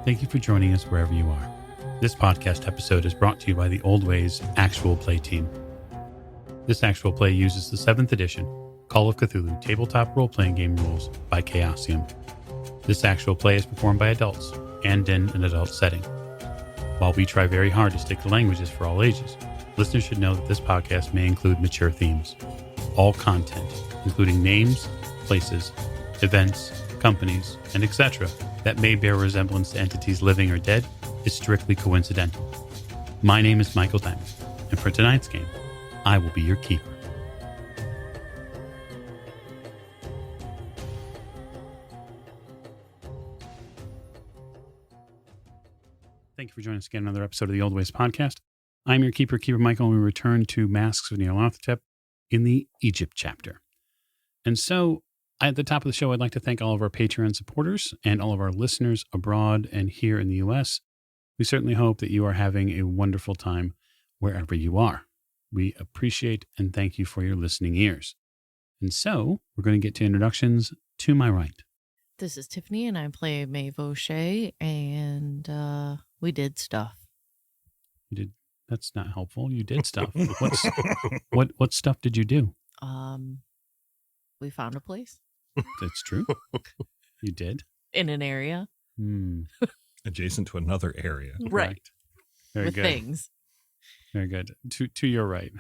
Thank you for joining us wherever you are. This podcast episode is brought to you by the Old Ways Actual Play team. This actual play uses the 7th edition Call of Cthulhu tabletop role-playing game rules by Chaosium. This actual play is performed by adults and in an adult setting. While we try very hard to stick to languages for all ages, listeners should know that this podcast may include mature themes. All content, including names, places, events, companies, and etc., that may bear resemblance to entities living or dead, is strictly coincidental. My name is Michael Diamond, and for tonight's game, I will be your keeper. Thank you for joining us again on another episode of the Old Ways podcast. I'm your keeper, Keeper Michael, and we return to Masks of Nyarlathotep in the Egypt chapter. And so, at the top of the show, I'd like to thank all of our Patreon supporters and all of our listeners abroad and here in the U.S. We certainly hope that you are having a wonderful time wherever you are. We appreciate and thank you for your listening ears. And so, we're going to get to introductions. To my right. This is Tiffany, and I play Maeve O'Shea, and we did stuff. You did. That's not helpful. You did stuff. What stuff did you do? We found a place. That's true. You did? In an area. Adjacent to another area. Right. Very With good. things. Very good. To your right.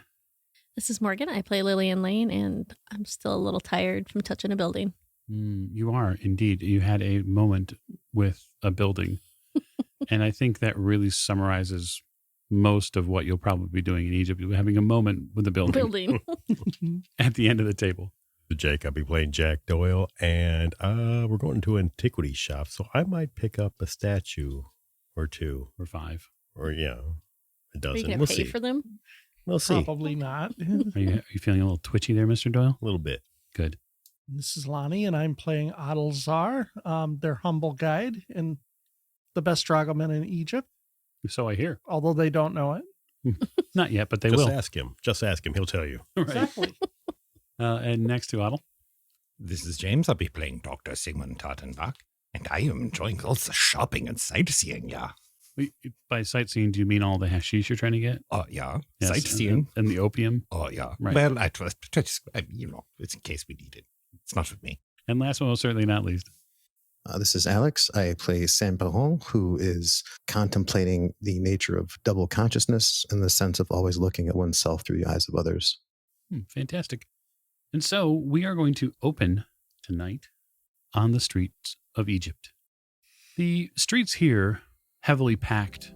This is Morgan. I play Lillian Lane, and I'm still a little tired from touching a building. You are, indeed. You had a moment with a building. And I think that really summarizes most of what you'll probably be doing in Egypt. You're having a moment with a building. At the end of the table. Jake, I'll be playing Jack Doyle, and we're going to an antiquity shop, so I might pick up a statue or two. Or 5. Or, a Are dozen. you going We'll to pay see. for them? We'll see. Probably not. Are you feeling a little twitchy there, Mr. Doyle? A little bit. Good. This is Lonnie, and I'm playing Adel-Zar, their humble guide and the best dragoman in Egypt, So I hear. although they don't know it. Not yet, but they Just will. ask him. Just ask him. He'll tell you. Right. Exactly. And next to Adel. This is James. I'll be playing Dr. Sigmund Tartenbach, and I am enjoying all the shopping and sightseeing, yeah. By sightseeing, do you mean all the hashish you're trying to get? Oh, yeah. Yes, Sightseeing. And the opium? Oh, yeah. Right. Well, I trust, it's in case we need it. It's not with me. And last but most certainly not least. This is Alex. I play Saint-Baron, who is contemplating the nature of double consciousness in the sense of always looking at oneself through the eyes of others. Fantastic. And so we are going to open tonight on the streets of Egypt. The streets here, heavily packed,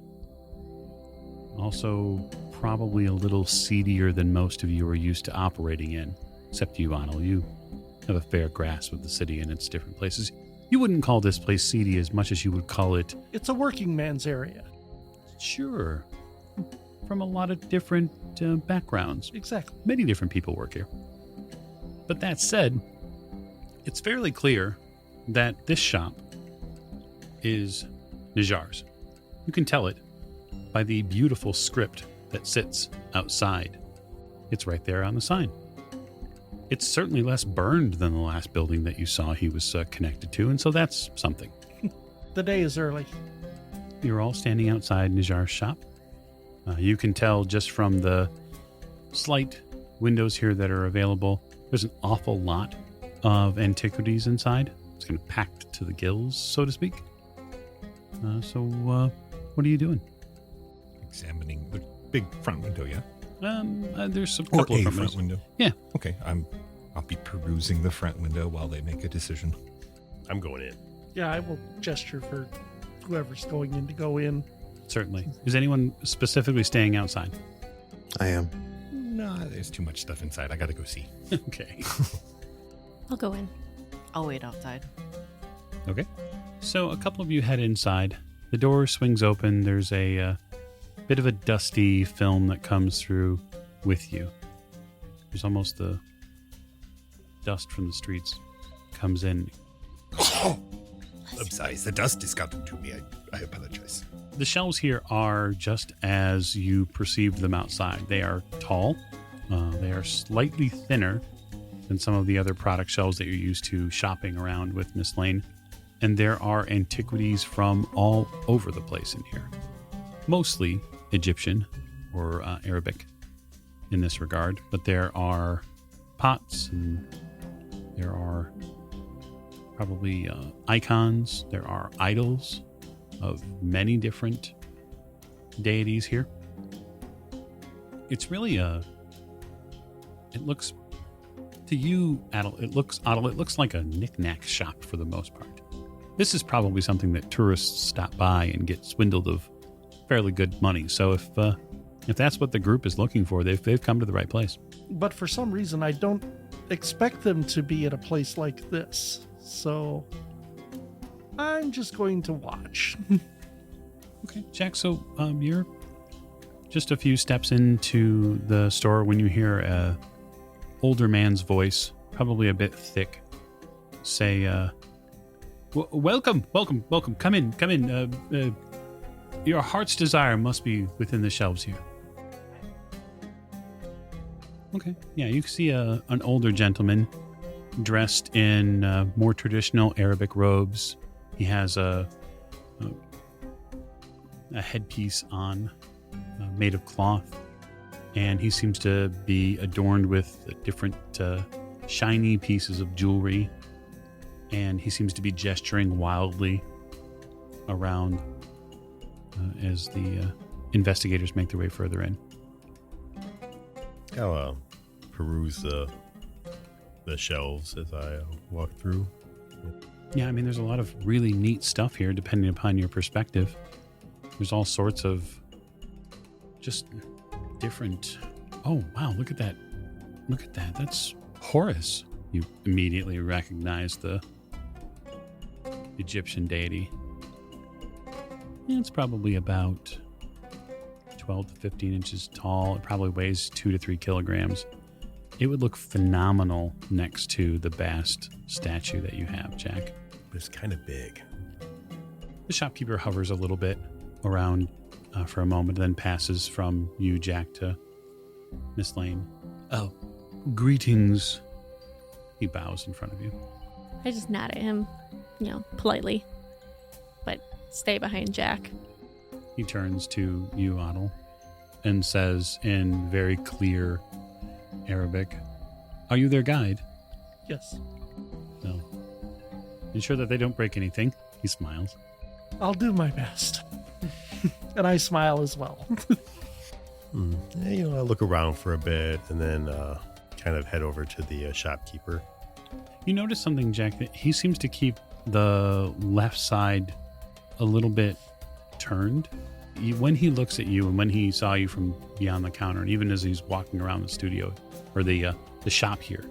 also probably a little seedier than most of you are used to operating in, except you, Adel. You have a fair grasp of the city and its different places. You wouldn't call this place seedy as much as you would call it... It's a working man's area. Sure. From a lot of different backgrounds. Exactly. Many different people work here. But that said, it's fairly clear that this shop is Najjar's. You can tell it by the beautiful script that sits outside. It's right there on the sign. It's certainly less burned than the last building that you saw he was connected to, and so that's something. The day is early. You're all standing outside Najjar's shop. You can tell just from the slight windows here that are available, there's an awful lot of antiquities inside. It's kind of packed to the gills, so to speak. So what are you doing? Examining the big front window, yeah? There's a Or couple a of front window. Yeah. Okay, I'll be perusing the front window while they make a decision. I'm going in. Yeah, I will gesture for whoever's going in to go in. Certainly. Is anyone specifically staying outside? I am. No, there's too much stuff inside. I gotta go see. Okay. I'll go in. I'll wait outside. Okay. So a couple of you head inside. The door swings open. There's a bit of a dusty film that comes through with you. There's almost the dust from the streets comes in. I'm sorry, the dust has gotten to me. I apologize. The shelves here are just as you perceived them outside. They are tall. They are slightly thinner than some of the other product shelves that you're used to shopping around with Miss Lane. and there are antiquities from all over the place in here. Mostly Egyptian or Arabic in this regard, but there are pots and there are probably icons. There are idols of many different deities here. It's really it looks to you, Adel, it looks like a knick-knack shop for the most part. This is probably something that tourists stop by and get swindled of fairly good money. So if that's what the group is looking for, they've come to the right place. But for some reason, I don't expect them to be at a place like this. So I'm just going to watch. Okay, Jack, so you're just a few steps into the store when you hear a older man's voice, probably a bit thick, say, welcome. Come in. Your heart's desire must be within the shelves here. Okay, yeah, you see an older gentleman dressed in more traditional Arabic robes. He has a headpiece on made of cloth, and he seems to be adorned with different shiny pieces of jewelry, and he seems to be gesturing wildly around as the investigators make their way further in. I'll peruse the shelves as I walk through. Yeah, I mean, there's a lot of really neat stuff here, depending upon your perspective. There's all sorts of just different... Oh, wow, look at that. Look at that. That's Horus. You immediately recognize the Egyptian deity. It's probably about 12 to 15 inches tall. It probably weighs 2 to 3 kilograms. It would look phenomenal next to the Bast statue that you have, Jack. It's kind of big. The shopkeeper hovers a little bit around for a moment, then passes from you, Jack, to Miss Lane. Oh, greetings. He bows in front of you. I just nod at him, politely, but stay behind Jack. He turns to you, Adel, and says in very clear Arabic, "Are you their guide?" Yes. No. Ensure that they don't break anything. He smiles. I'll do my best. And I smile as well. I'll look around for a bit and then kind of head over to the shopkeeper. You notice something, Jack, that he seems to keep the left side a little bit turned. When he looks at you and when he saw you from beyond the counter, and even as he's walking around the studio or the shop here,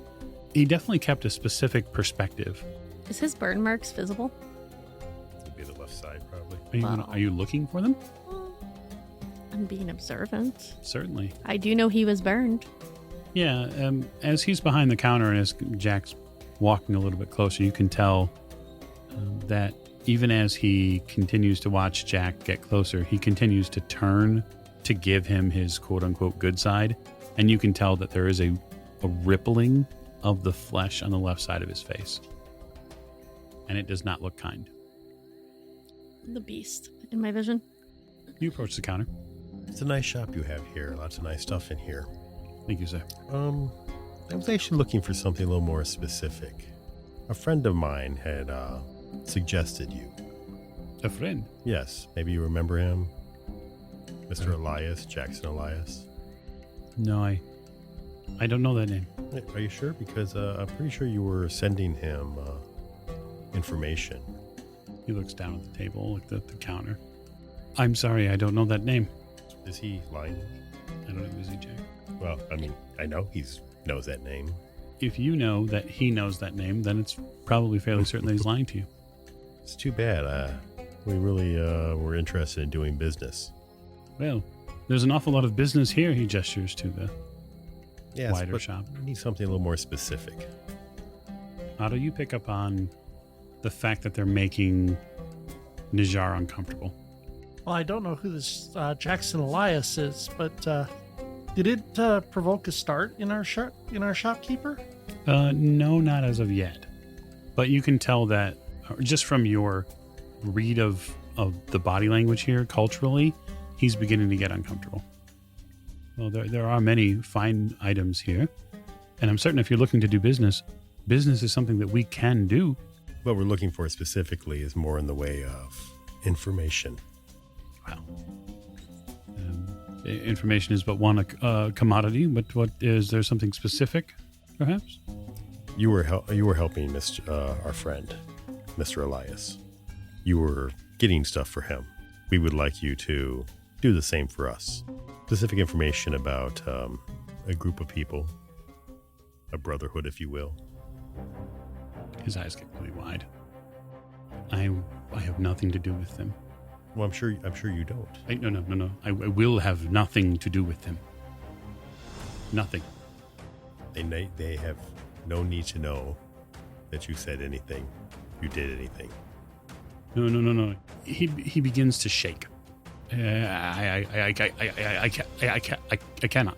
he definitely kept a specific perspective. Is his burn marks visible? It'd be the left side, probably. Are you looking for them? I'm being observant. Certainly. I do know he was burned. Yeah, as he's behind the counter and as Jack's walking a little bit closer, you can tell that even as he continues to watch Jack get closer, he continues to turn to give him his quote-unquote good side, and you can tell that there is a rippling of the flesh on the left side of his face, and it does not look kind. The beast in my vision. You approach the counter. It's a nice shop you have here. Lots of nice stuff in here. Thank you, sir. I was actually looking for something a little more specific. A friend of mine had suggested you. A friend? Yes, maybe you remember him. Mr. Elias, Jackson Elias. No, I don't know that name. Are you sure? Because I'm pretty sure you were sending him information. He looks down at the table, at the counter. I'm sorry, I don't know that name. Is he lying? I don't know, is he, Jack? Well, I mean, I know he knows that name. If you know that he knows that name, then it's probably fairly certain that he's lying to you. It's too bad. We really were interested in doing business. Well, there's an awful lot of business here, he gestures to the wider shop. We need something a little more specific. Otto, you pick up on the fact that they're making Najjar uncomfortable. Well, I don't know who this Jackson Elias is, but did it provoke a start in our shopkeeper? No, not as of yet. But you can tell that or just from your read of the body language here culturally, he's beginning to get uncomfortable. Well, there are many fine items here, and I'm certain if you're looking to do business is something that we can do. What we're looking for specifically is more in the way of information. Well, information is but one commodity, but what is there something specific, perhaps? You were helping our friend, Mr. Elias. You were getting stuff for him. We would like you to do the same for us. Specific information about a group of people, a brotherhood, if you will. His eyes get really wide. I have nothing to do with them. Well, I'm sure you don't. No. I will have nothing to do with them. Nothing. They have no need to know that you said anything, you did anything. No. He begins to shake. I cannot.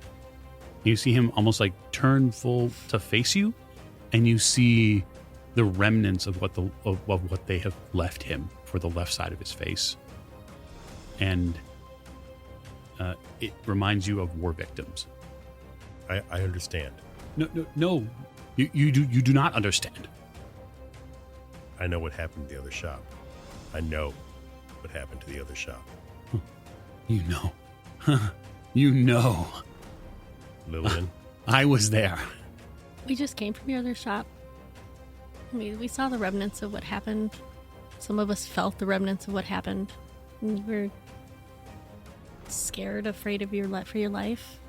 You see him almost like turn full to face you, and you see the remnants of what they have left him for the left side of his face, and it reminds you of war victims. I understand. No. You do not understand. I know what happened to the other shop. I know what happened to the other shop. You know. You know. Lillian? I was there. We just came from your other shop. We saw the remnants of what happened. Some of us felt the remnants of what happened. And you were scared, afraid of for your life.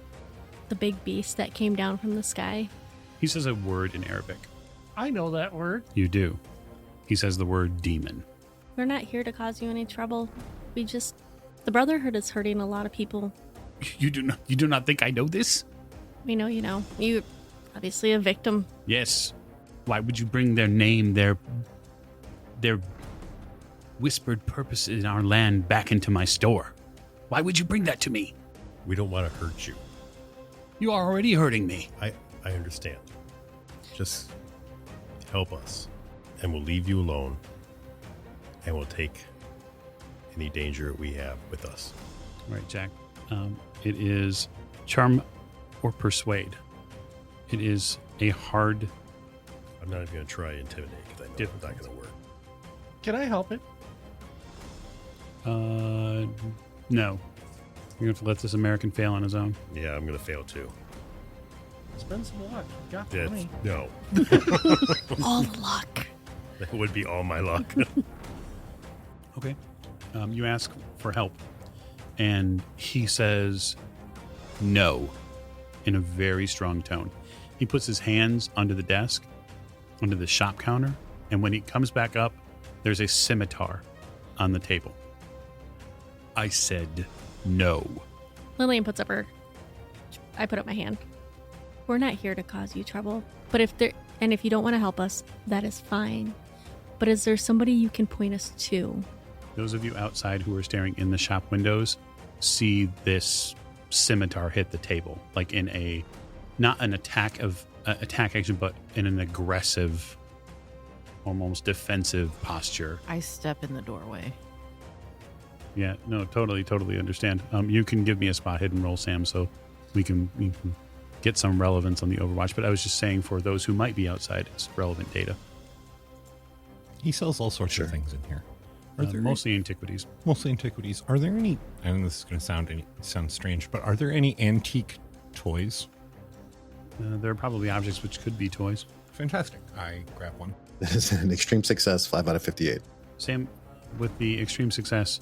The big beast that came down from the sky. He says a word in Arabic. I know that word. You do. He says the word demon. We're not here to cause you any trouble. The Brotherhood is hurting a lot of people. You do not think I know this? We know you know. You're obviously a victim. Yes. Why would you bring their name, their whispered purpose in our land back into my store? Why would you bring that to me? We don't want to hurt you. You are already hurting me. I understand. Just help us, and we'll leave you alone, and we'll take any danger we have with us. All right, Jack. It is charm or persuade. It is a hard... I'm not even going to try to intimidate because I know it's not going to work. Can I help it? No. You're going to have to let this American fail on his own. Yeah, I'm going to fail too. Spend some luck. Got the money. No. All the luck. That would be all my luck. Okay. You ask for help, and he says no in a very strong tone. He puts his hands under the desk, under the shop counter, and when he comes back up, there's a scimitar on the table. I said no. Lillian puts up her... I put up my hand. We're not here to cause you trouble. But if you don't want to help us, that is fine. But is there somebody you can point us to? Those of you outside who are staring in the shop windows see this scimitar hit the table, like in a, not an attack action, but in an aggressive, almost defensive posture. I step in the doorway. Yeah, no, totally understand. You can give me a spot hidden roll, Sam, so we can get some relevance on the Overwatch. But I was just saying for those who might be outside, it's relevant data. He sells all sorts of things in here. Are there Mostly antiquities. Mostly antiquities. Are there any? I know this is going to sound strange, but are there any antique toys? There are probably objects which could be toys. Fantastic. I grab one. That is an extreme success, 5 out of 58. Sam, with the extreme success,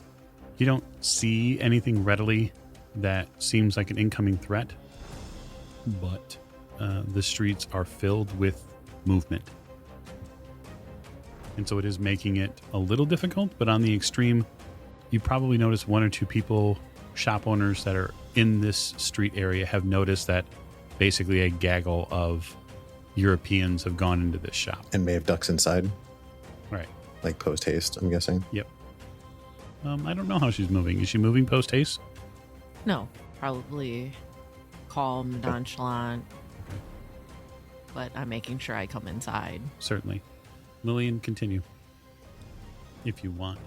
you don't see anything readily that seems like an incoming threat, but the streets are filled with movement. And so it is making it a little difficult, but on the extreme, you probably notice one or two people, shop owners that are in this street area have noticed that basically a gaggle of Europeans have gone into this shop. And may have ducks inside, Right. like post haste, I'm guessing. Yep. I don't know how she's moving. Is she moving post haste? No, probably calm, nonchalant. But I'm making sure I come inside. Certainly. Lillian, continue. if you want.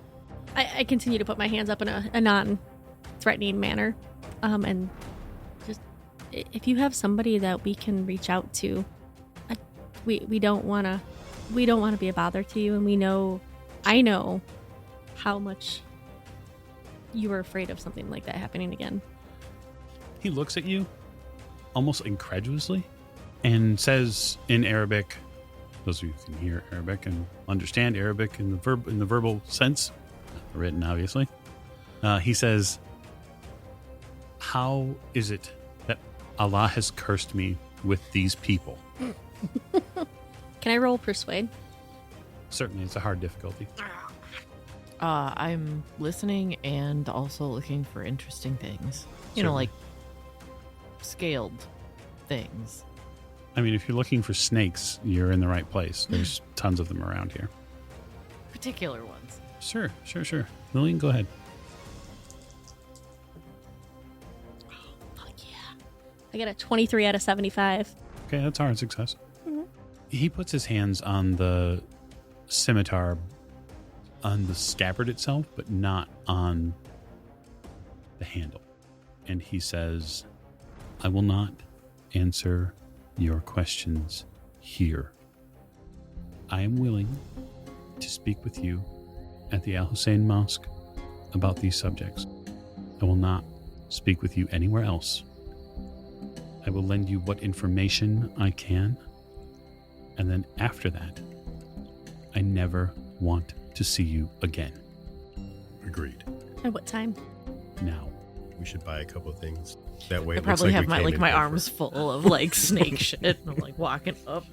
I continue to put my hands up in a non-threatening manner. And just, if you have somebody that we can reach out to, we don't want to be a bother to you. And I know how much you were afraid of something like that happening again. He looks at you almost incredulously and says in Arabic, those of you who can hear Arabic and understand Arabic in the verbal sense, not written obviously, he says, how is it that Allah has cursed me with these people? Can I roll persuade? Certainly, it's a hard difficulty. I'm listening and also looking for interesting things. You know, Certainly. like scaled things. I mean, if you're looking for snakes, you're in the right place. There's tons of them around here. Particular ones. Sure. Lillian, go ahead. Fuck yeah. I got a 23 out of 75. Okay, that's a hard success. He puts his hands on the scimitar, on the scabbard itself, but not on the handle. And he says, I will not answer your questions here. I am willing to speak with you at the Al Hussein Mosque about these subjects. I will not speak with you anywhere else. I will lend you what information I can. And then after that, I never want to see you again. Agreed. At what time? Now. We should buy a couple of things. That way, I it looks probably like have we my came like in my here arms full of like snake shit. And I'm like walking up.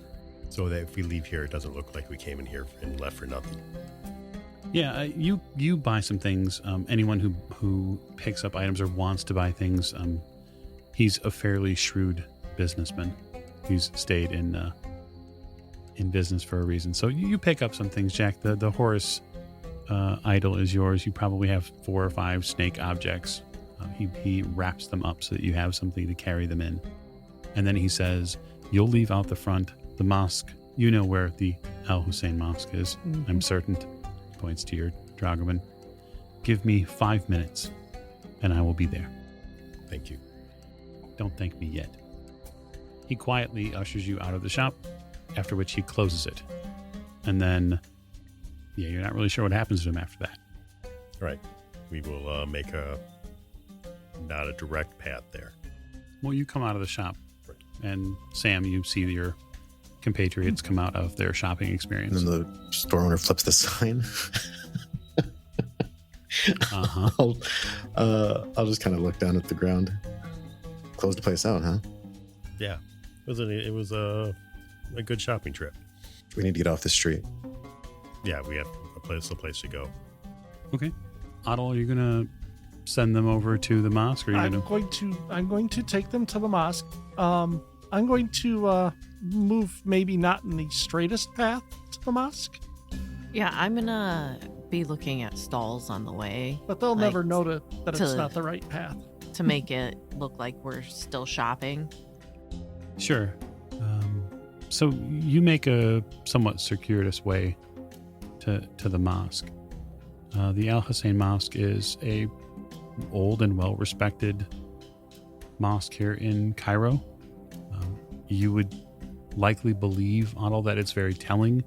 so that if we leave here, it doesn't look like we came in here and left for nothing. Yeah, you buy some things. Anyone who picks up items or wants to buy things, he's a fairly shrewd businessman. He's stayed in business for a reason. So you pick up some things, Jack. The Horus idol is yours. You probably have 4 or 5 snake objects. He wraps them up so that you have something to carry them in. And then he says, you'll leave out the front, the mosque. You know where the Al Hussein Mosque is. Mhm. I'm certain. Points to your dragoman. Give me 5 minutes and I will be there. Thank you. Don't thank me yet. He quietly ushers you out of the shop, after which he closes it. And then, yeah, you're not really sure what happens to him after that. Right. We will make not a direct path there. Well, you come out of the shop, and Sam, you see your compatriots come out of their shopping And experience. then the store owner flips the sign. Uh-huh. I'll just kind of look down at the ground. Close the place out, huh? Yeah. It was a good shopping trip. We need to get off the street. Yeah, we have a place to go. Okay. Otto, are you going to send them over to the mosque? Or are you I'm going to take them to the mosque. I'm going to move maybe not in the straightest path to the mosque, Yeah, I'm gonna be looking at stalls on the way but they'll Like, never know that it's to- not the right path. to make it look like we're still shopping. Sure. So you make a somewhat circuitous way to the mosque. The Al Hussein Mosque is a old and well-respected mosque here in Cairo. You would likely believe, Otto, that it's very telling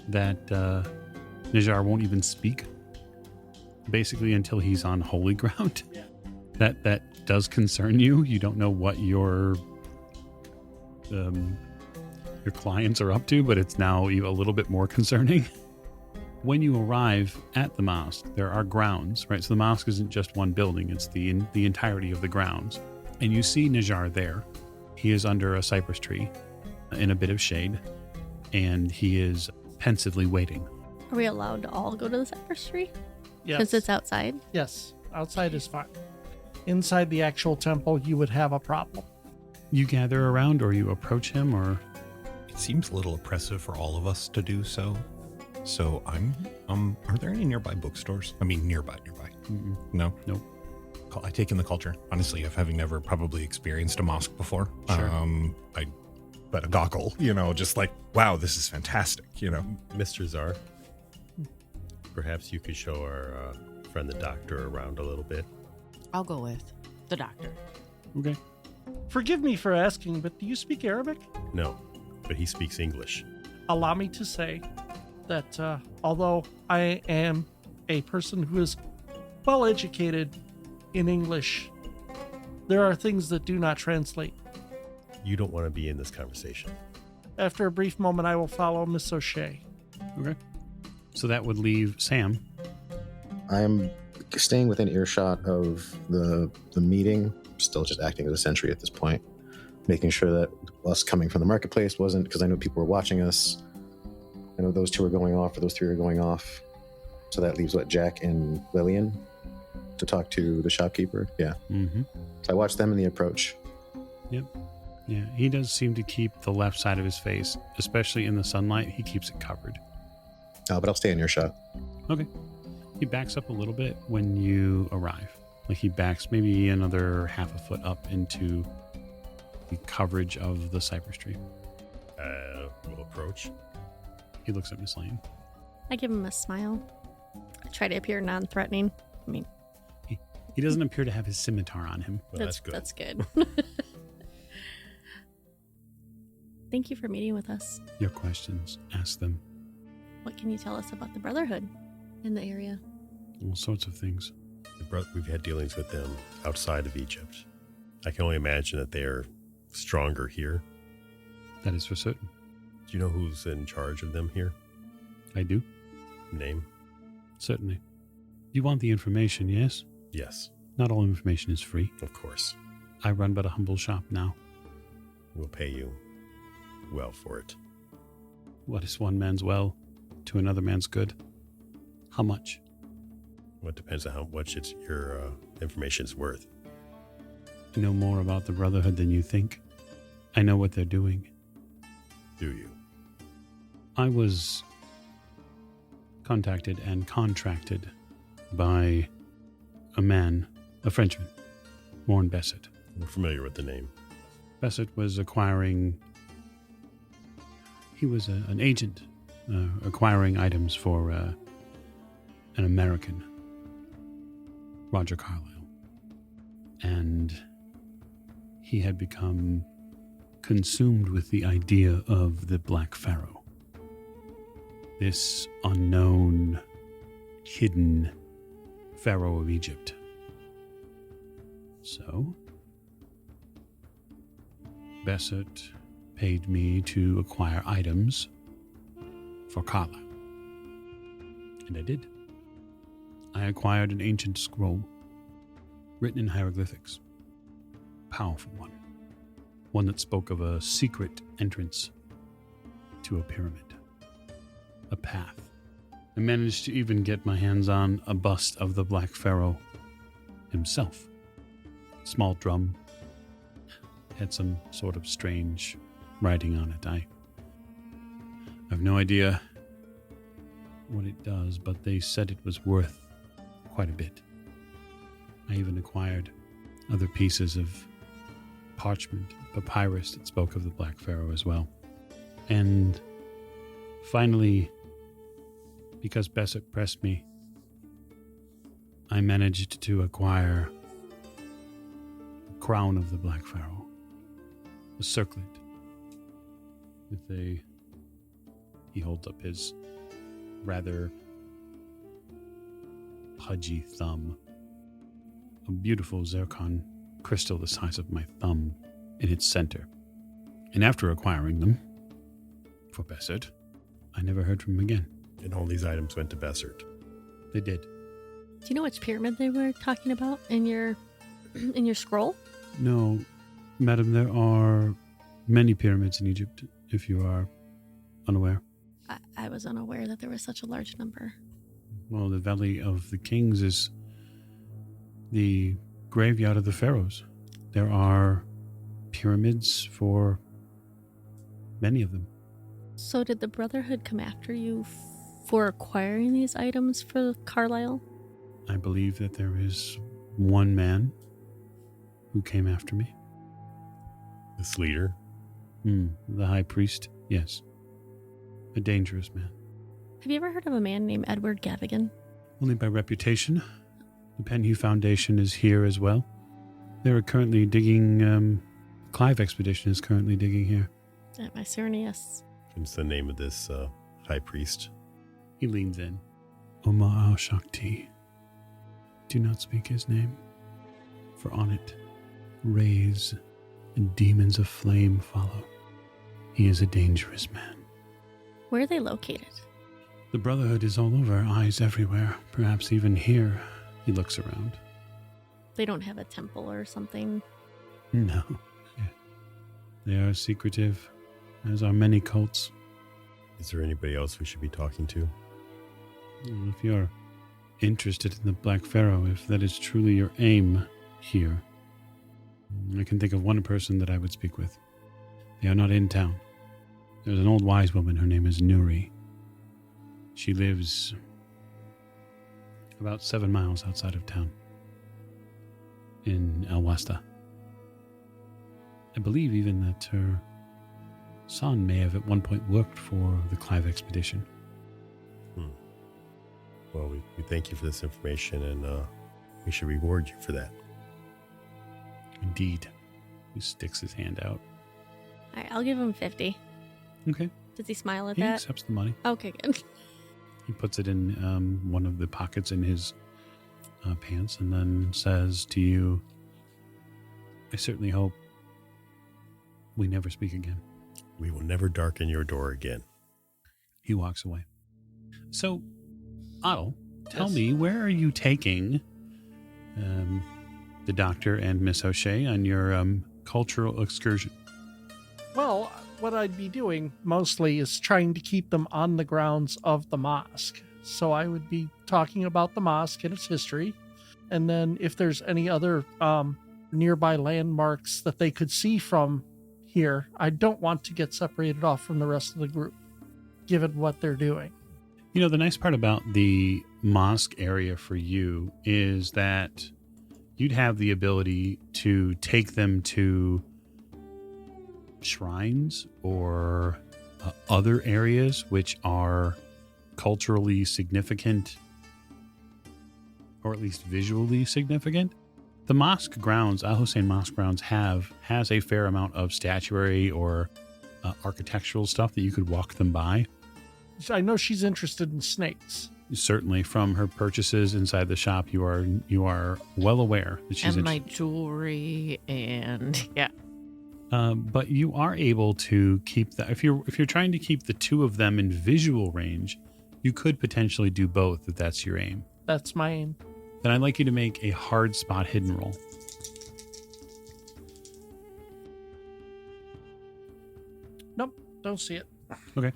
that Najjar won't even speak, basically until he's on holy ground. Yeah. That does concern you. You don't know what your clients are up to, but it's now a little bit more concerning. When you arrive at the mosque, there are grounds, right? So the mosque isn't just one building, it's the entirety of the grounds. And you see Najjar there. He is under a cypress tree in a bit of shade, and he is pensively waiting. Are we allowed to all go to the cypress tree? Yes. Because it's outside. Yes. Outside is fine. Inside the actual temple, you would have a problem. You gather around, or you approach him, or It seems a little oppressive for all of us to do so. So are there any nearby bookstores? I mean, nearby. Mm-mm. No? Nope. I take in the culture, honestly, of having never probably experienced a mosque before. Sure. But a goggle, just like, wow, this is fantastic, Mr. Czar, Perhaps you could show our friend the doctor around a little bit. I'll go with the doctor. Okay. Forgive me for asking, but do you speak Arabic? No, but he speaks English. Allow me to say that although I am a person who is well educated in English, there are things that do not translate. You don't want to be in this conversation. After a brief moment, I will follow Miss O'Shea. Okay. So that would leave Sam. I'm staying within earshot of the meeting, still just acting as a sentry at this point, making sure that us coming from the marketplace wasn't, because I know people were watching us. I know those two are going off, or those three are going off. So that leaves, Jack and Lillian to talk to the shopkeeper? Yeah. Mm-hmm. So I watched them in the approach. Yep. Yeah, he does seem to keep the left side of his face, especially in the sunlight. He keeps it covered. But I'll stay in earshot. Okay. He backs up a little bit when you arrive. Like he backs maybe another half a foot up into the coverage of the cypress tree. We'll approach. He looks at Miss Lane. I give him a smile. I try to appear non-threatening. I mean, He doesn't appear to have his scimitar on him. Well, that's good. That's good. Thank you for meeting with us. Your questions, ask them. What can you tell us about the Brotherhood in the area? All sorts of things. We've had dealings with them outside of Egypt. I can only imagine that they are stronger here. That is for certain. Do you know who's in charge of them here? I do. Name? Certainly. You want the information, yes? Yes, Not all information is free. of course. I run but a humble shop now. We'll pay you well for it. What is one man's well to another man's good? How much? Well, it depends on how much your information's worth. I know more about the Brotherhood than you think. I know what they're doing. Do you? I was contacted and contracted by a man, a Frenchman, Morn Bessett. We're familiar with the name. Bessett was acquiring... He was an agent acquiring items for an American, Roger Carlyle. And he had become consumed with the idea of the Black Pharaoh. This unknown, hidden Pharaoh of Egypt. So, Bessett paid me to acquire items for Carlyle. And I did. I acquired an ancient scroll written in hieroglyphics. Powerful one. One that spoke of a secret entrance to a pyramid. A path. I managed to even get my hands on a bust of the Black Pharaoh himself. Small drum. Had some sort of strange writing on it. I have no idea what it does, but they said it was worth quite a bit. I even acquired other pieces of parchment, papyrus that spoke of the Black Pharaoh as well. And finally, because Bessett pressed me, I managed to acquire the crown of the Black Pharaoh, a circlet with he holds up his rather pudgy thumb, a beautiful zircon crystal the size of my thumb in its center. And after acquiring them for Bessert, I never heard from him again. And all these items went to Bessert. They did. Do you know which pyramid they were talking about in your in your scroll? No, madam, there are many pyramids in Egypt, if you are unaware. I was unaware that there was such a large number. Well, the Valley of the Kings is the graveyard of the pharaohs. There are pyramids for many of them. So did the Brotherhood come after you for acquiring these items for Carlisle? I believe that there is one man who came after me. This leader? The high priest, yes. A dangerous man. Have you ever heard of a man named Edward Gavigan? Only by reputation. The Penhew Foundation is here as well. They're currently digging, Clive Expedition is currently digging here. At my Cernius. What's the name of this high priest? He leans in. Omar Shakti. Do not speak his name, for on it rays and demons of flame follow. He is a dangerous man. Where are they located? The Brotherhood is all over, eyes everywhere, perhaps even here. He looks around. They don't have a temple or something. No. They are secretive, as are many cults. Is there anybody else we should be talking to? If you're interested in the Black Pharaoh, if that is truly your aim here, I can think of one person that I would speak with. They are not in town. There's an old wise woman. Her name is Nuri. She lives about 7 miles outside of town in El Wasta. I believe even that her son may have at one point worked for the Clive Expedition. Well, we thank you for this information, and we should reward you for that. Indeed. He sticks his hand out. All right, I'll give him 50. Okay. Does he smile at He that? accepts the money. Okay, good. He puts it in one of the pockets in his pants and then says to you, I certainly hope we never speak again. We will never darken your door again. He walks away. So, Otto, tell Yes. me, where are you taking the doctor and Miss O'Shea on your cultural excursion? Well, what I'd be doing mostly is trying to keep them on the grounds of the mosque. So I would be talking about the mosque and its history. And then if there's any other nearby landmarks that they could see from here, I don't want to get separated off from the rest of the group, given what they're doing. You know, the nice part about the mosque area for you is that you'd have the ability to take them to shrines or other areas which are culturally significant, or at least visually significant. The mosque grounds, Al Hussein Mosque grounds, has a fair amount of statuary or architectural stuff that you could walk them by. I know she's interested in snakes. Certainly, from her purchases inside the shop, you are well aware that she's And my jewelry and yeah. but you are able to keep that. If you're trying to keep the two of them in visual range, you could potentially do both if that's your aim. That's my aim. Then I'd like you to make a hard spot hidden roll. Nope, don't see it. Okay.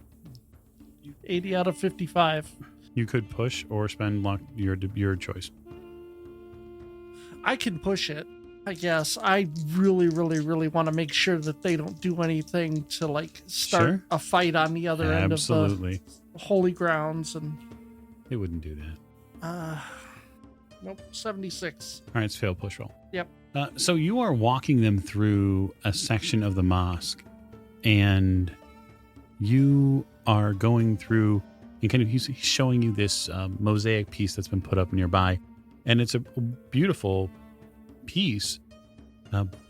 80 out of 55. You could push or spend luck, your choice. I can push it, I guess. I really, really, really want to make sure that they don't do anything to like start Sure. a fight on the other end of Absolutely. the holy grounds. And They wouldn't do that. nope, 76. All right, it's fail push roll. Yep. So you are walking them through a section of the mosque, and you are going through, and kind of he's showing you this mosaic piece that's been put up nearby, and it's a beautiful piece.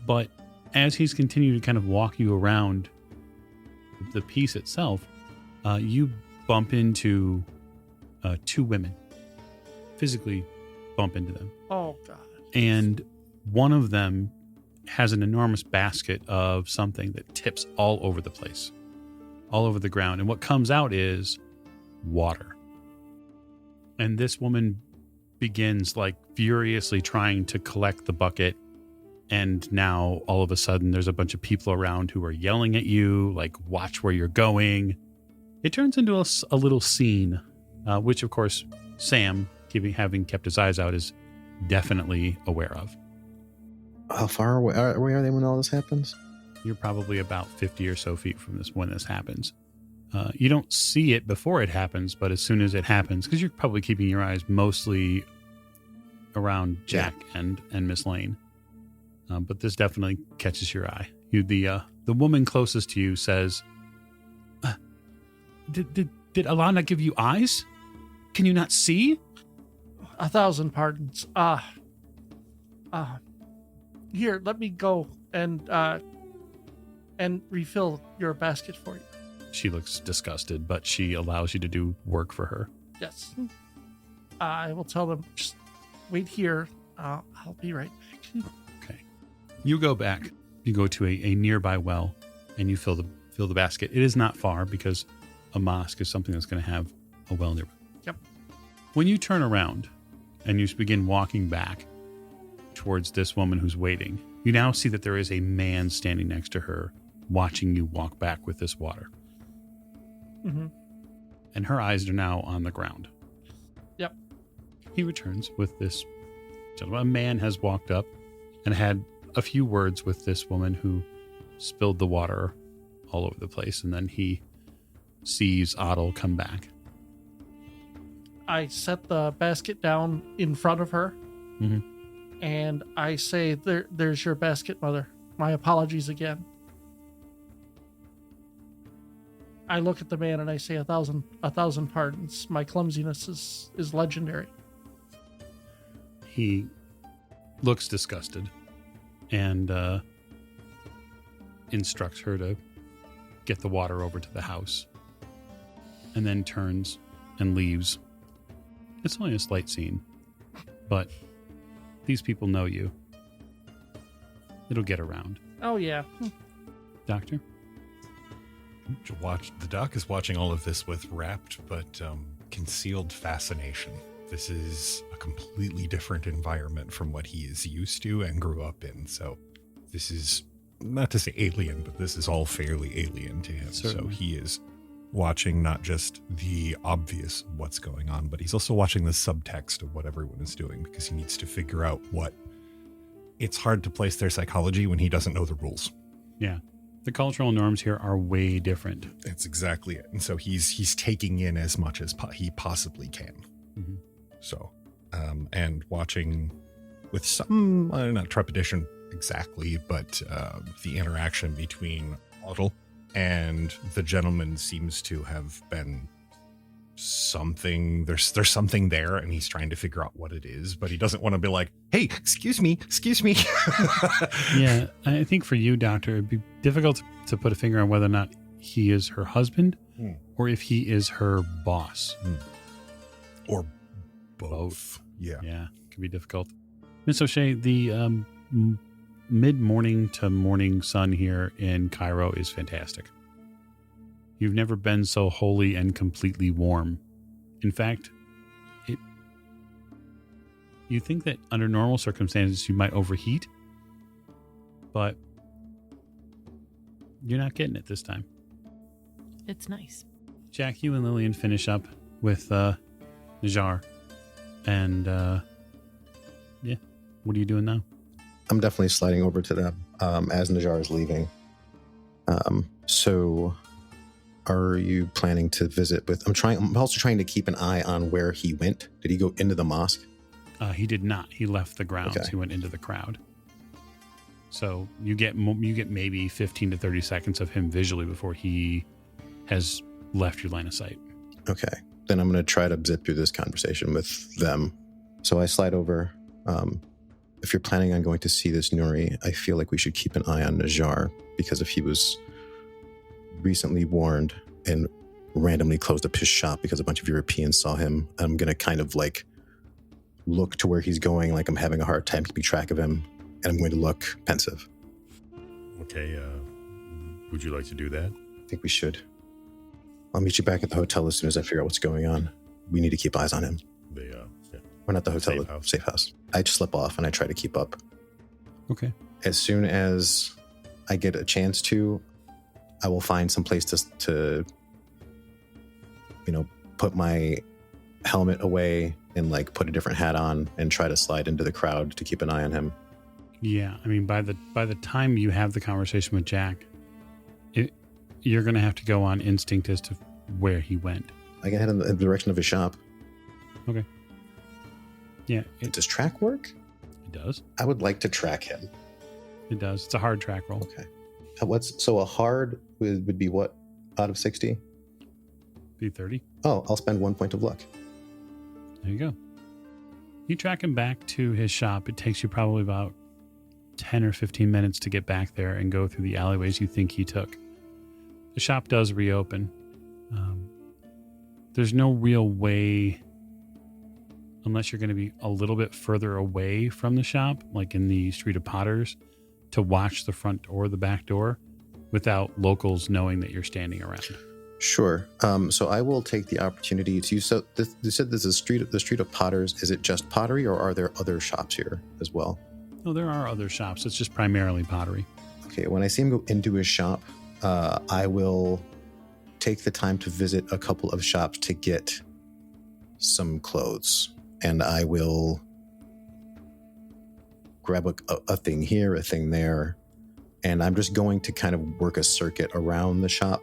But as he's continuing to kind of walk you around the piece itself, you bump into two women, physically bump into them. Oh, God. And one of them has an enormous basket of something that tips all over the place, all over the ground. And what comes out is water. And this woman begins like furiously trying to collect the bucket. And now all of a sudden there's a bunch of people around who are yelling at you, like, watch where you're going. It turns into a little scene, which of course Sam, having kept his eyes out, is definitely aware of. How far away are they when all this happens? You're probably about 50 or so feet from this when this happens. You don't see it before it happens, but as soon as it happens, because you're probably keeping your eyes mostly around Jack and Miss Lane, but this definitely catches your eye. The woman closest to you says, "Did Did Allah not give you eyes? Can you not see? 1,000 pardons. Here, let me go and refill your basket for you. She looks disgusted, but she allows you to do work for her. Yes. I will tell them, just wait here. I'll be right back. Okay. You go back. You go to a nearby well, and you fill the basket. It is not far because a mosque is something that's going to have a well nearby. Yep. When you turn around and you begin walking back towards this woman who's waiting, you now see that there is a man standing next to her, watching you walk back with this water. Mm-hmm. And her eyes are now on the ground. Yep. He returns with this gentleman. A man has walked up and had a few words with this woman who spilled the water all over the place, and then he sees Otto come back. I set the basket down in front of her, Mm-hmm. and I say, there's your basket, mother. My apologies again. I look at the man and I say, 1,000 pardons. My clumsiness is legendary. He looks disgusted and instructs her to get the water over to the house, and then turns and leaves. It's only a slight scene, but these people know you. It'll get around. Oh, yeah. Doctor? The doc is watching all of this with rapt but concealed fascination. This is a completely different environment from what he is used to and grew up in. So this is, not to say alien, but this is all fairly alien to him. Certainly. So he is watching not just the obvious what's going on, but he's also watching the subtext of what everyone is doing, because he needs to figure out what... It's hard to place their psychology when he doesn't know the rules. Yeah. The cultural norms here are way different. That's exactly it. And so he's taking in as much as he possibly can. Mm-hmm. So, and watching with some, not trepidation exactly, but the interaction between Otto and the gentleman seems to have been something. There's something there, and he's trying to figure out what it is, but he doesn't want to be like, hey, excuse me. Yeah, I think for you, Doctor, it'd be difficult to put a finger on whether or not he is her husband or if he is her boss. Or both. Yeah. Yeah, it can be difficult. Miss O'Shea, the mid-morning to morning sun here in Cairo is fantastic. You've never been so wholly and completely warm. In fact, you think that under normal circumstances you might overheat, but you're not getting it this time. It's nice. Jack, you and Lillian finish up with Najjar. And, yeah, what are you doing now? I'm definitely sliding over to them as Najjar is leaving. So are you planning to visit with... I'm also trying to keep an eye on where he went. Did he go into the mosque? He did not. He left the grounds. Okay. He went into the crowd. So you get maybe 15 to 30 seconds of him visually before he has left your line of sight. Okay. Then I'm going to try to zip through this conversation with them. So I slide over. If you're planning on going to see this Nuri, I feel like we should keep an eye on Najjar, because if he was recently warned and randomly closed up his shop because a bunch of Europeans saw him, I'm going to kind of like look to where he's going, like I'm having a hard time keeping track of him, and I'm going to look pensive. Okay, would you like to do that? I think we should. I'll meet you back at the hotel as soon as I figure out what's going on. We need to keep eyes on him. We're not the hotel, safe house. I just slip off and I try to keep up. Okay. As soon as I get a chance to, I will find some place to put my helmet away and like put a different hat on and try to slide into the crowd to keep an eye on him. Yeah, I mean, by the time you have the conversation with Jack, you're going to have to go on instinct as to where he went. I can head in the direction of his shop. Okay. Yeah. Does track work? It does. I would like to track him. It does. It's a hard track roll. Okay. So a hard would be what out of 60? Be 30. Oh, I'll spend 1 point of luck. There you go. You track him back to his shop. It takes you probably about 10 or 15 minutes to get back there and go through the alleyways you think he took. The shop does reopen. There's no real way, unless you're going to be a little bit further away from the shop, like in the Street of Potters, to watch the front door or the back door without locals knowing that you're standing around. Sure. So I will take the opportunity to. So you said this is the Street of Potters. Is it just pottery, or are there other shops here as well? No, there are other shops. It's just primarily pottery. Okay. When I see him go into his shop, I will take the time to visit a couple of shops to get some clothes, and I will grab a thing here, a thing there, and I'm just going to kind of work a circuit around the shop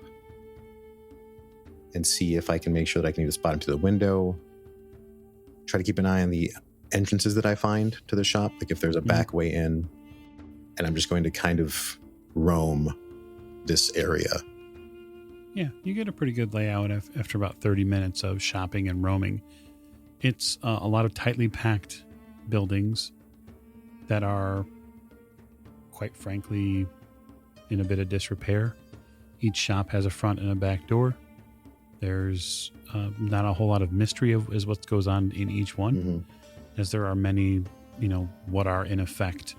and see if I can make sure that I can either spot him through the window, try to keep an eye on the entrances that I find to the shop, like if there's a back way in, and I'm just going to kind of roam this area. Yeah, you get a pretty good layout after about 30 minutes of shopping and roaming. It's a lot of tightly packed buildings that are, quite frankly, in a bit of disrepair. Each shop has a front and a back door. There's not a whole lot of mystery is what goes on in each one, as there are many, what are in effect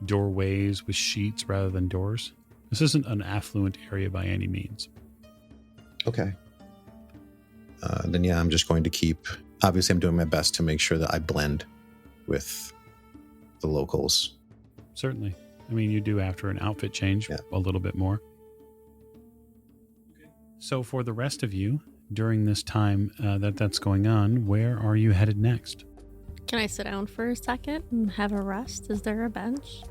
doorways with sheets rather than doors. This isn't an affluent area by any means. Okay. Then I'm just going to keep, obviously I'm doing my best to make sure that I blend with the locals. Certainly. I mean, you do after an outfit change a little bit more. So for the rest of you, during this time that's going on, where are you headed next? Can I sit down for a second and have a rest? Is there a bench?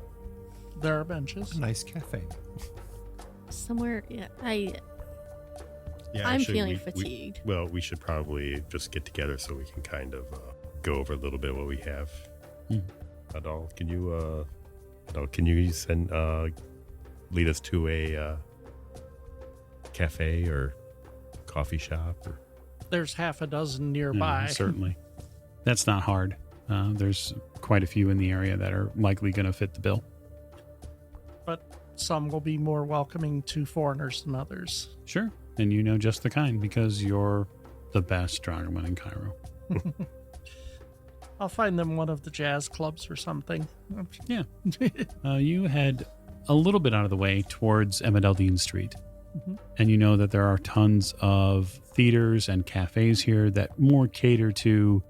There are benches. A nice cafe. Somewhere, yeah. Yeah, I'm actually, feeling fatigued. We should probably just get together so we can kind of go over a little bit what we have. Adal, can you send lead us to a cafe or coffee shop? Or There's half a dozen nearby. Certainly. That's not hard. There's quite a few in the area that are likely going to fit the bill. But some will be more welcoming to foreigners than others. Sure. And you know just the kind because you're the best dragoman in Cairo. I'll find them one of the jazz clubs or something. Yeah. You head a little bit out of the way towards Ahmed Aldin Street. And you know that there are tons of theaters and cafes here that more cater to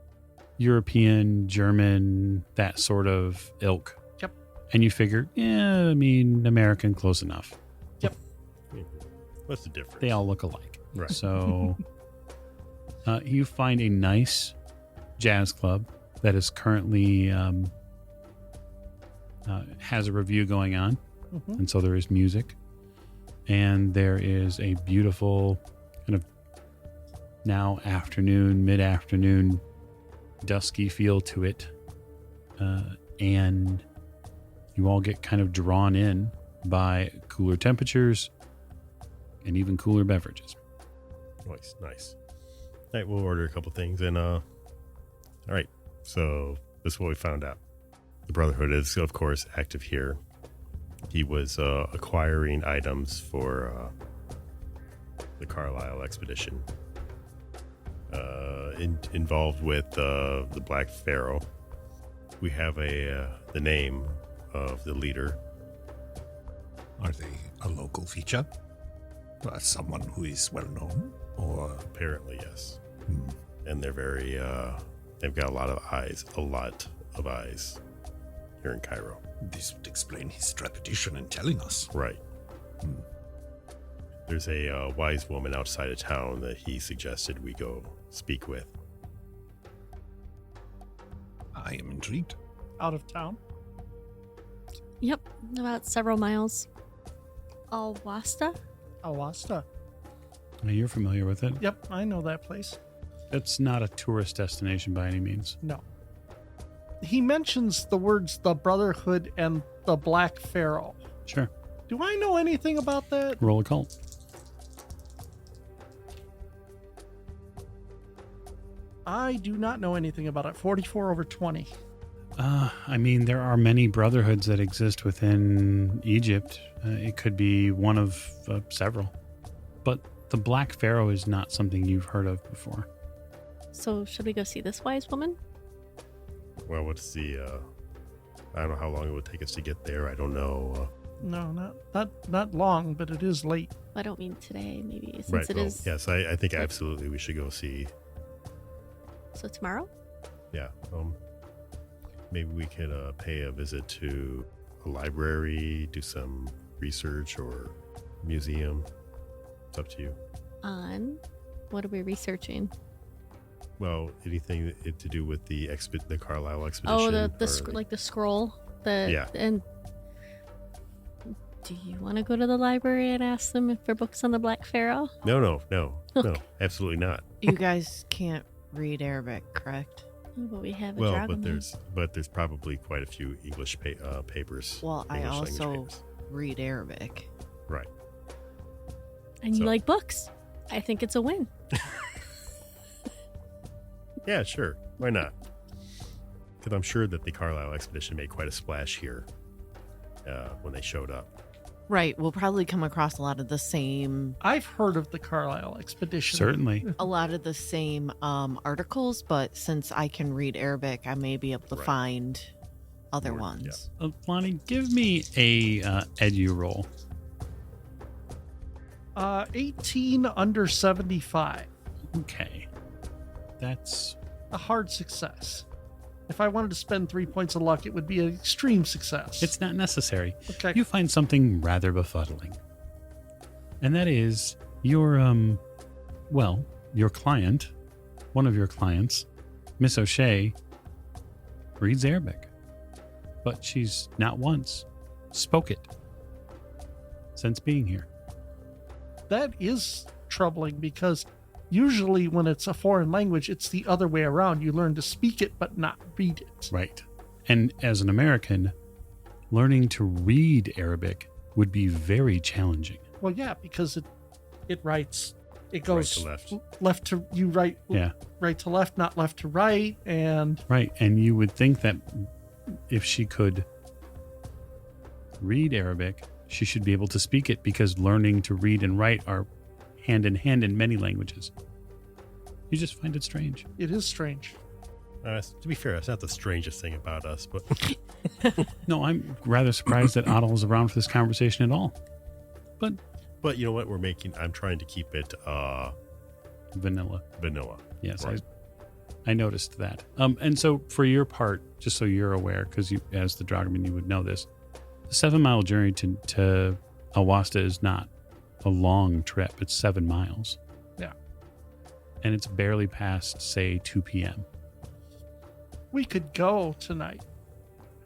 European, German, that sort of ilk. Yep. And you figure, American, close enough. Yep. What's the difference? They all look alike. Right. So you find a nice jazz club that is currently has a review going on. And so there is music. And there is a beautiful kind of now afternoon, mid-afternoon, dusky feel to it. And you all get kind of drawn in by cooler temperatures and even cooler beverages. Nice. All right, we'll order a couple things. And, all right, so this is what we found out. The Brotherhood is, of course, active here. He was acquiring items for the Carlisle expedition. Involved with the Black Pharaoh. We have the name of the leader. Are they a local feature? Someone who is well known? Or Apparently, yes. And they're very, they've got a lot of eyes here in Cairo. This would explain his reputation in telling us. Right. There's a wise woman outside of town that he suggested we go speak with. I am intrigued. Out of town? Yep, about several miles. Alwasta? Awasta. You're familiar with it. Yep, I know that place. It's not a tourist destination by any means. No. He mentions the words the Brotherhood and the Black Pharaoh. Sure. Do I know anything about that? Roll a cult. I do not know anything about it. 44 over 20. I mean, there are many brotherhoods that exist within Egypt. It could be one of several. But the Black Pharaoh is not something you've heard of before. So should we go see this wise woman? Well, what's the? I don't know how long it would take us to get there. I don't know. No, not long, but it is late. I don't mean today, maybe, since Right. it Well, is. yes, I think absolutely we should go see. So tomorrow? Yeah. Maybe we could pay a visit to a library, do some research or museum. It's up to you. On what are we researching? Well, anything to do with the Carlisle expedition. Oh, or like the scroll. Yeah. And do you want to go to the library and ask them if there are books on the Black Pharaoh? No, Okay. absolutely not. You guys can't read Arabic, correct? Oh, but we have a Well, dragon. but there's probably quite a few English papers. Well, I English language also papers. read Arabic. Right. And you so- like books. I think it's a win. Yeah, sure. Why not? Because I'm sure that the Carlisle expedition made quite a splash here when they showed up. Right. We'll probably come across a lot of the same I've heard of the Carlisle expedition. Certainly. articles, but since I can read Arabic, I may be able to Right. find other More- ones. Lonnie, give me a edu roll. 18 under 75. Okay. That's A hard success. If I wanted to spend 3 points of luck, it would be an extreme success. it's not necessary. okay. You find something rather befuddling. And that is your your client, one of your clients, Miss O'Shea, reads Arabic. But she's not once spoke it since being here. That is troubling because usually when it's a foreign language, it's the other way around. You learn to speak it but not read it. Right. And as an American, learning to read Arabic would be very challenging. Well, yeah, because it writes, it goes to left. left to you right, Yeah. right to left, not left to right, and Right. And you would think that if she could read Arabic, she should be able to speak it because learning to read and write are hand in hand in many languages. You just find it strange. it is strange. To be fair, that's not the strangest thing about us, but No, I'm rather surprised that Otto is around for this conversation at all. but you know what? I'm trying to keep it Vanilla. vanilla. Yes, Right. I noticed that. And so for your part, just so you're aware, because you, as the Dragoman, you would know this, the 7-mile journey to Awasta is not a long trip. It's 7 miles. Yeah. And it's barely past, say, 2 p.m. We could go tonight,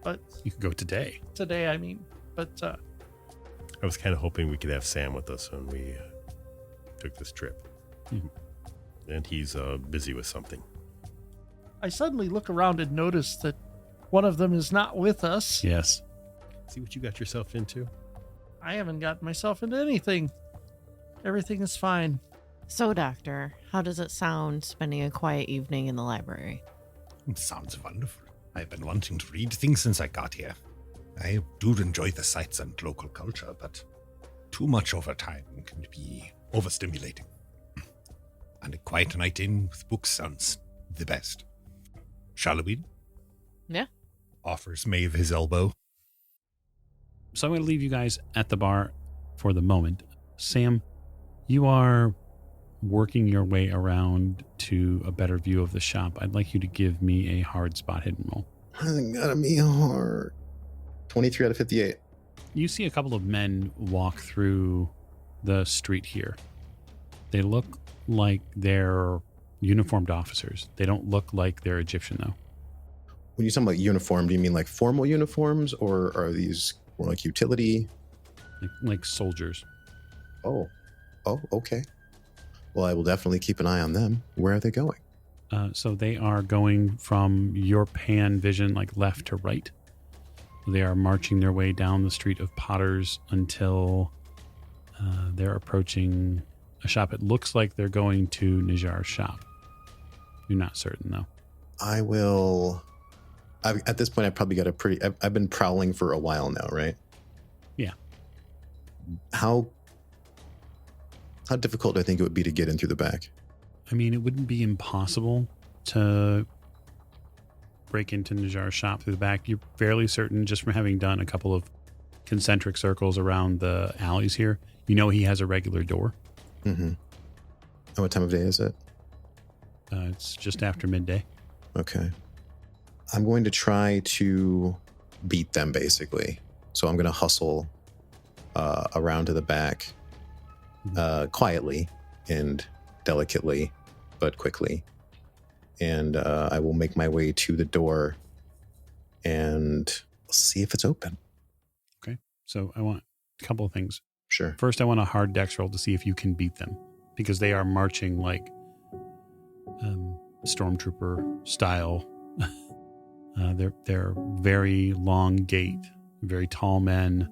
but You could go today. today, I mean, but I was kind of hoping we could have Sam with us when we took this trip. Mhm. And he's busy with something. I suddenly look around and notice that one of them is not with us. Yes. See what you got yourself into? I haven't gotten myself into anything. Everything is fine. So, Doctor, how does it sound spending a quiet evening in the library? Sounds wonderful. I've been wanting to read things since I got here. I do enjoy the sights and local culture, but too much over time can be overstimulating. And a quiet night in with books sounds the best. Shall we? Yeah. Offers Maeve his elbow. So I'm going to leave you guys at the bar for the moment. Sam, you are working your way around to a better view of the shop. I'd like you to give me a hard spot hidden roll. I gotta be hard. 23 out of 58. You see a couple of men walk through the street here. They look like they're uniformed officers. They don't look like they're Egyptian, though. When you talk about uniform, do you mean like formal uniforms or are these more like utility? Like soldiers. Oh, okay. Well, I will definitely keep an eye on them. Where are they going? So they are going from your pan vision, like left to right. They are marching their way down the street of Potters until they're approaching a shop. It looks like they're going to Najjar's shop. You're not certain, though. I will. At this point, I've probably got a pretty. I've been prowling for a while now, right? Yeah. How difficult do I think it would be to get in through the back? I mean, it wouldn't be impossible to break into Najjar's shop through the back. You're fairly certain, just from having done a couple of concentric circles around the alleys here, you know he has a regular door. Mm-hmm. And what time of day is it? It's just after midday. Okay. I'm going to try to beat them, basically. So I'm going to hustle around to the back quietly and delicately, but quickly. And I will make my way to the door and see if it's open. Okay. So I want a couple of things. Sure. First, I want a hard dex roll to see if you can beat them, because they are marching like stormtrooper style. They're very long gait, very tall men,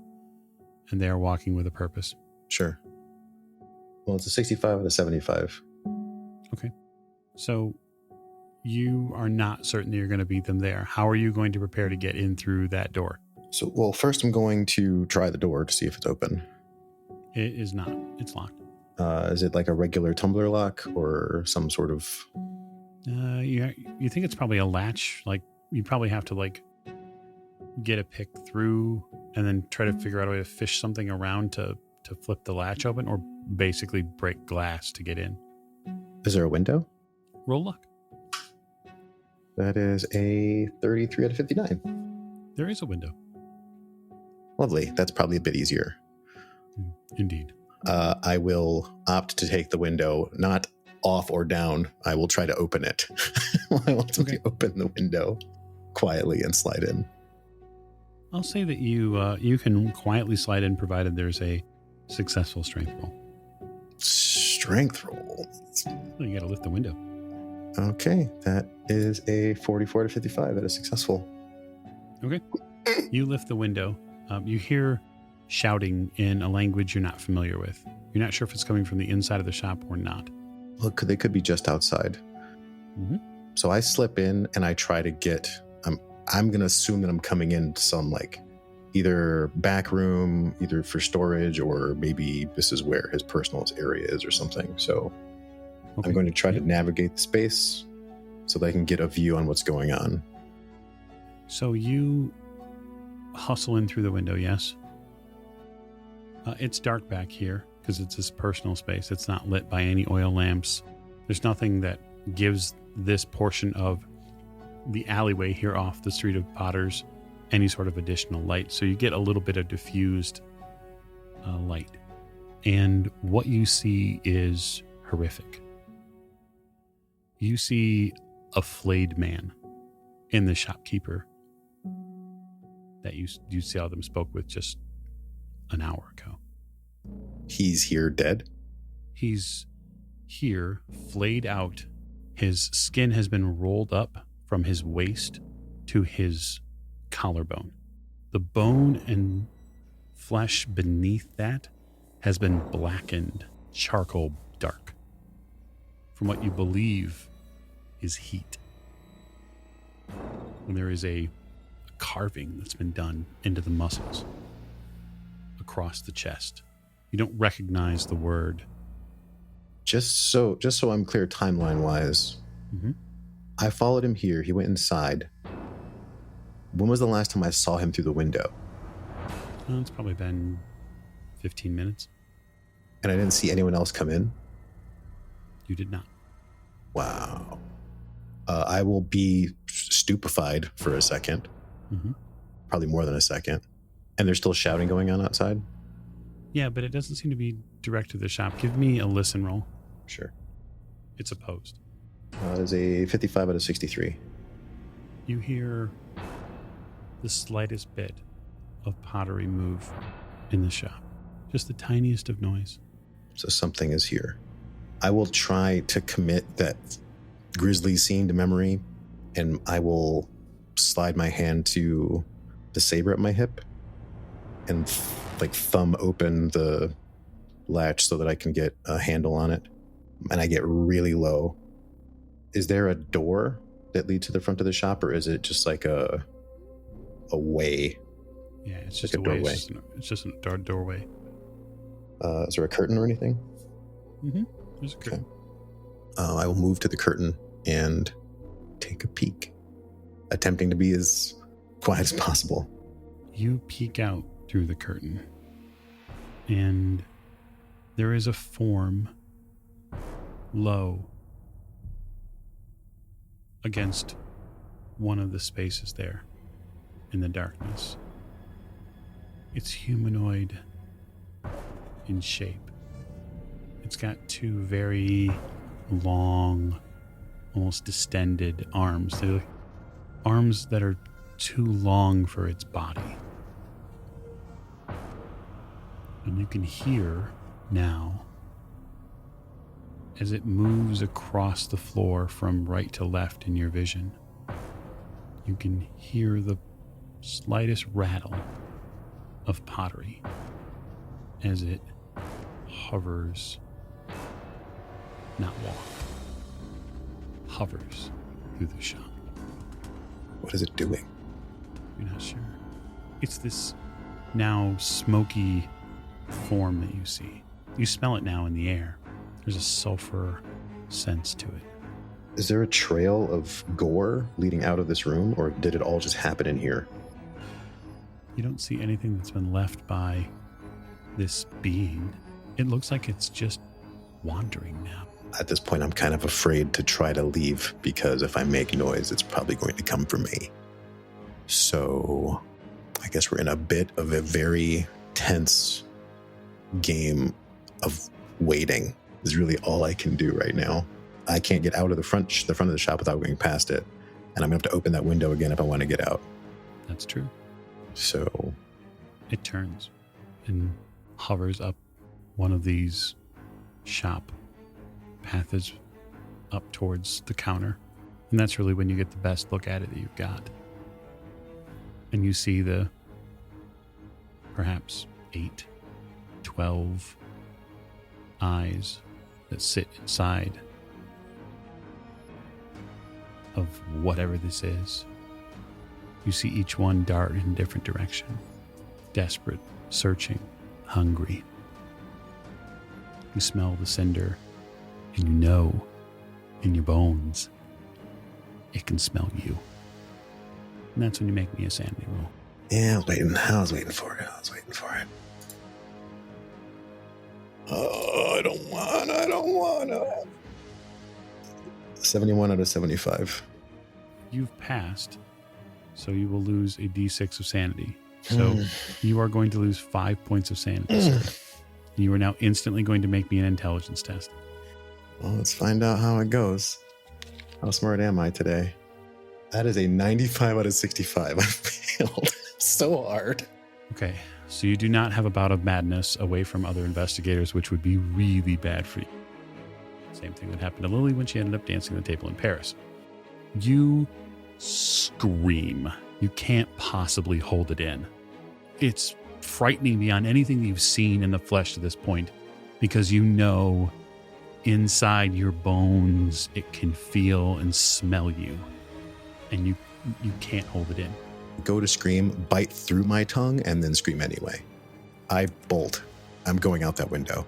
and they are walking with a purpose. Sure. Well, it's a 65 and a 75. Okay. So you are not certain that you're going to beat them there. How are you going to prepare to get in through that door? So, well, first I'm going to try the door to see if it's open. It is not. It's locked. Is it like a regular tumbler lock or some sort of... You think it's probably a latch? Like, you probably have to, like, get a pick through and then try to figure out a way to fish something around to flip the latch open, or basically break glass to get in. Is there a window? Roll luck. That is a 33 out of 59. There is a window. Lovely. That's probably a bit easier. Indeed. I will opt to take the window, not off or down. I will try to open it. I want to open the window quietly and slide in. I'll say that you can quietly slide in, provided there's a successful strength roll. Strength roll. Well, you got to lift the window. Okay, that is a 44 to 55. That is successful. Okay. You lift the window. You hear shouting in a language you're not familiar with. You're not sure if it's coming from the inside of the shop or not. Well, they could be just outside. Mm-hmm. So I slip in and I try to get... I'm going to assume that I'm coming into some, like, either back room, either for storage, or maybe this is where his personal area is or something. So I'm going to try to navigate the space so that I can get a view on what's going on. So you hustle in through the window, yes? It's dark back here because it's his personal space. It's not lit by any oil lamps. There's nothing that gives this portion of the alleyway here off the Street of Potters any sort of additional light. So you get a little bit of diffused light. And what you see is horrific. You see a flayed man in the shopkeeper that you seldom spoke with just an hour ago. He's here dead? He's here, flayed out. His skin has been rolled up from his waist to his collarbone. The bone and flesh beneath that has been blackened, charcoal dark, from what you believe is heat. And there is a carving that's been done into the muscles across the chest. You don't recognize the word. Just so I'm clear timeline wise, I followed him here. He went inside. When was the last time I saw him through the window? Well, it's probably been 15 minutes. And I didn't see anyone else come in? You did not. Wow. I will be stupefied for a second. Probably more than a second. And there's still shouting going on outside? Yeah, but it doesn't seem to be direct to the shop. Give me a listen roll. Sure. It's opposed. That is a 55 out of 63. You hear the slightest bit of pottery move in the shop. Just the tiniest of noise. So something is here. I will try to commit that grisly scene to memory, and I will slide my hand to the saber at my hip and thumb open the latch so that I can get a handle on it. And I get really low. Is there a door that leads to the front of the shop, or is it just like a way? Yeah, it's Like just a a way. doorway. It's just a doorway. Is there a curtain or anything? Mm-hmm. There's a curtain. I will move to the curtain and take a peek, attempting to be as quiet as possible. You peek out through the curtain, and there is a form low against one of the spaces there in the darkness. It's humanoid in shape. It's got two very long, almost distended arms. They're like arms that are too long for its body. And you can hear now, as it moves across the floor from right to left in your vision, you can hear the slightest rattle of pottery as it hovers, not walk, hovers through the shop. What is it doing? You're not sure. It's this now smoky form that you see. You smell it now in the air. There's a sulfur sense to it. Is there a trail of gore leading out of this room, or did it all just happen in here? You don't see anything that's been left by this being. It looks like it's just wandering now. At this point, I'm kind of afraid to try to leave, because if I make noise, it's probably going to come for me. So I guess we're in a bit of a very tense game of waiting is really all I can do right now. I can't get out of the front of the shop without going past it, and I'm going to have to open that window again if I want to get out. That's true. So It turns and hovers up one of these shop paths up towards the counter. And that's really when you get the best look at it that you've got. And you see the perhaps 8, 12 eyes that sit inside of whatever this is. You see each one dart in a different direction. Desperate, searching, hungry. You smell the cinder, and you know in your bones it can smell you. And that's when you make me a sanity roll. yeah, I was waiting for it. Oh, I don't want to. 71 out of 75. You've passed, so you will lose a d6 of sanity. So you are going to lose 5 points of sanity, sir. You are now instantly going to make me an intelligence test. Well, let's find out how it goes. How smart am I today? That is a 95 out of 65. I failed so hard. Okay, so you do not have a bout of madness away from other investigators, which would be really bad for you. Same thing that happened to Lily when she ended up dancing on the table in Paris. You scream. You can't possibly hold it in. It's frightening beyond anything that you've seen in the flesh to this point, because you know inside your bones it can feel and smell you, and you can't hold it in. Go to scream, bite through my tongue, and then scream anyway. I bolt. I'm going out that window.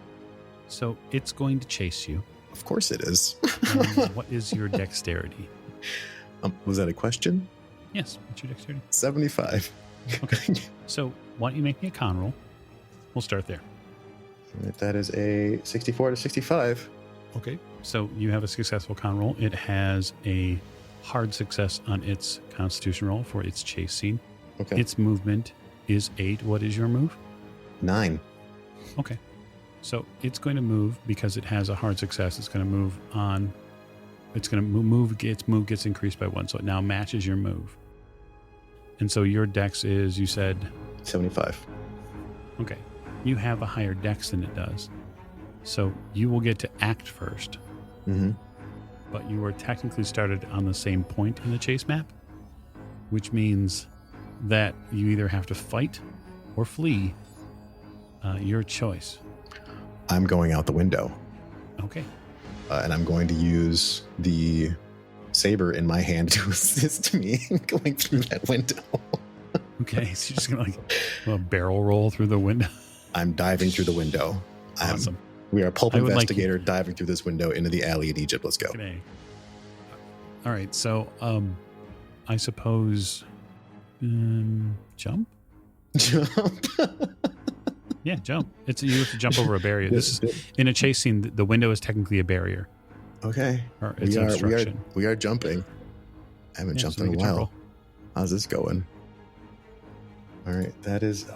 So it's going to chase you. Of course it is. And what is your dexterity? Was that a question? Yes, what's your dexterity? 75. Okay. So why don't you make me a con roll? We'll start there. That is a 64 to 65. Okay. So you have a successful con roll. It has a hard success on its constitution roll for its chase scene. Okay. Its movement is 8. What is your move? 9. Okay. So it's going to move because it has a hard success. It's going to move on. It's going to move. Its move gets increased by 1. So it now matches your move. And so your dex is, you said? 75. Okay. You have a higher dex than it does. So you will get to act first. Mm-hmm. But you are technically started on the same point in the chase map, which means that you either have to fight or flee. Your choice. I'm going out the window. Okay. And I'm going to use the saber in my hand to assist me going through that window. Okay, so you're just going to barrel roll through the window. I'm diving through the window. Awesome. We are pulp I would investigator diving through this window into the alley in Egypt. Let's go. Okay. All right, so I suppose jump? Jump. Yeah, jump. You have to jump over a barrier. This is in a chase scene. The window is technically a barrier. Okay. Or it's an obstruction. We are jumping. I haven't jumped in a while. How's this going? All right, that is.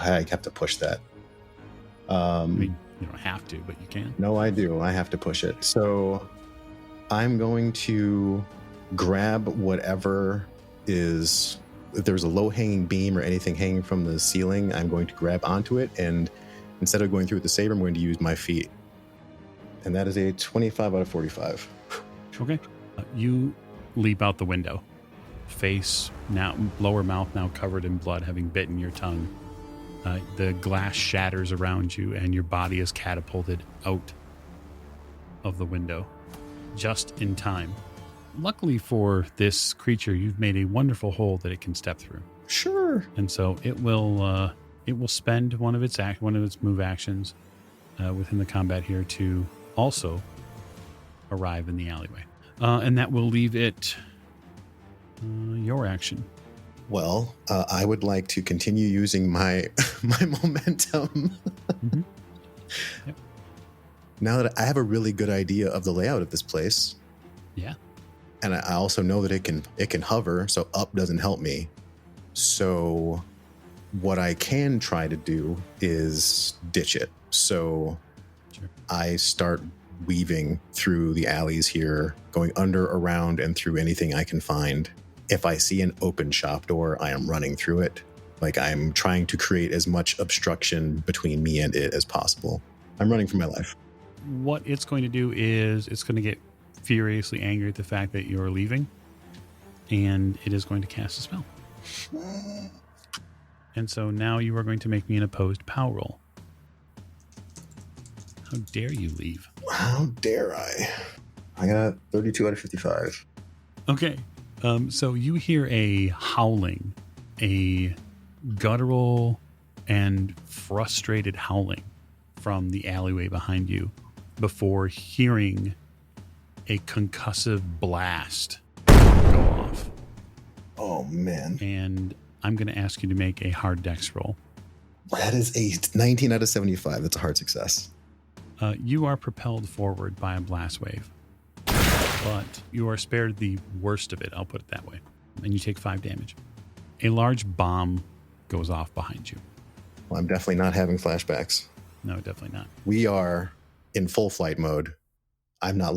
I have to push that. I mean, you don't have to, but you can. No, I do. I have to push it. So I'm going to grab whatever is. If there's a low-hanging beam or anything hanging from the ceiling, I'm going to grab onto it, and instead of going through with the saber, I'm going to use my feet. And that is a 25 out of 45. Okay. You leap out the window. Face now, lower mouth now covered in blood, having bitten your tongue. The glass shatters around you, and your body is catapulted out of the window just in time. Luckily for this creature, you've made a wonderful hole that it can step through. Sure. And so it will spend one of its move actions within the combat here to also arrive in the alleyway, and that will leave it your action. Well, I would like to continue using my momentum. Mm-hmm. Yep. Now that I have a really good idea of the layout of this place. Yeah. And I also know that it can hover, so up doesn't help me. So what I can try to do is ditch it. So sure. I start weaving through the alleys here, going under, around, and through anything I can find. If I see an open shop door, I am running through it. Like I'm trying to create as much obstruction between me and it as possible. I'm running for my life. What it's going to do is it's going to get furiously angry at the fact that you're leaving, and it is going to cast a spell. And so now you are going to make me an opposed power roll. How dare you leave? How dare I? I got 32 out of 55. Okay. So you hear a howling, a guttural and frustrated howling from the alleyway behind you before hearing a concussive blast go off. Oh, man. And I'm going to ask you to make a hard dex roll. That is a 19 out of 75. That's a hard success. You are propelled forward by a blast wave, but you are spared the worst of it, I'll put it that way. And you take 5 damage. A large bomb goes off behind you. Well, I'm definitely not having flashbacks. No, definitely not. We are in full flight mode. I'm not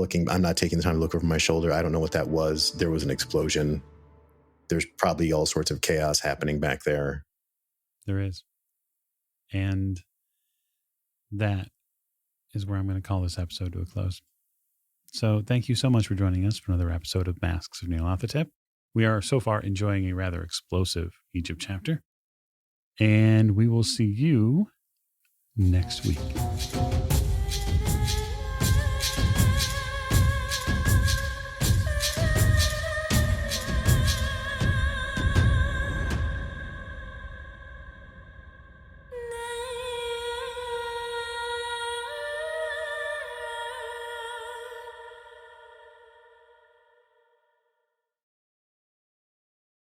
taking the time to look over my shoulder. I don't know what that was. There was an explosion. There's probably all sorts of chaos happening back there. There is. And that is where I'm going to call this episode to a close. So thank you so much for joining us for another episode of Masks of Nyarlathotep. We are so far enjoying a rather explosive Egypt chapter. And we will see you next week.